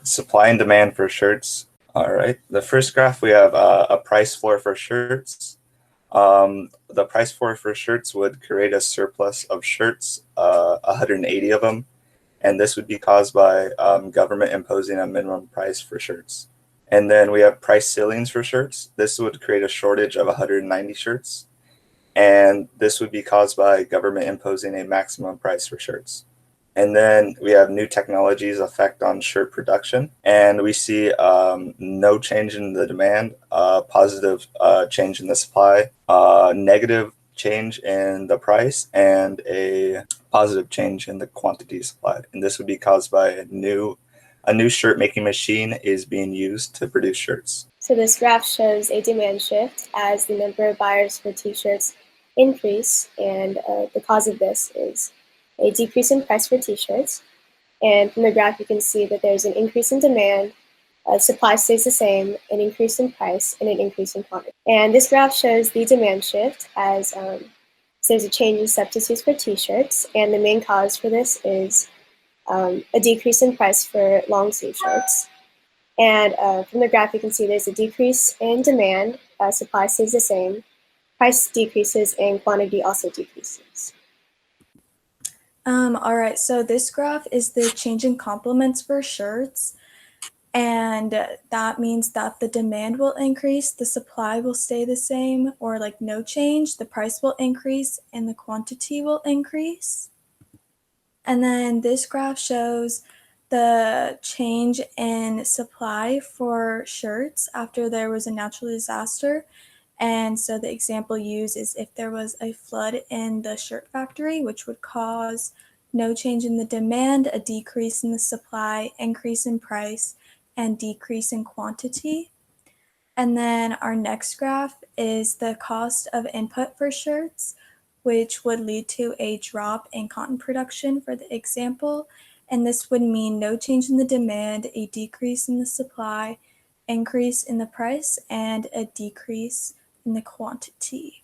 Supply and demand for shirts. All right. The first graph, we have a price floor for shirts. The price floor for shirts would create a surplus of shirts, 180 of them, and this would be caused by government imposing a minimum price for shirts. And then we have price ceilings for shirts. This would create a shortage of 190 shirts, and this would be caused by government imposing a maximum price for shirts. And then we have new technologies effect on shirt production, and we see no change in the demand, positive change in the supply, negative change in the price, and a positive change in the quantity supplied. And this would be caused by a new shirt making machine is being used to produce shirts. So this graph shows a demand shift as the number of buyers for t-shirts increase, and the cause of this is a decrease in price for t-shirts. And from the graph, you can see that there's an increase in demand, supply stays the same, an increase in price, and an increase in quantity. And this graph shows the demand shift as there's a change in substitutes for t-shirts, and the main cause for this is a decrease in price for long sleeve shirts. And from the graph, you can see there's a decrease in demand, supply stays the same, price decreases, and quantity also decreases. All right, so this graph is the change in complements for shirts, and that means that the demand will increase, the supply will stay the same, or like no change, the price will increase, and the quantity will increase. And then this graph shows the change in supply for shirts after there was a natural disaster. And so the example used is if there was a flood in the shirt factory, which would cause no change in the demand, a decrease in the supply, increase in price, and decrease in quantity. And then our next graph is the cost of input for shirts, which would lead to a drop in cotton production for the example. And this would mean no change in the demand, a decrease in the supply, increase in the price, and a decrease in the quantity.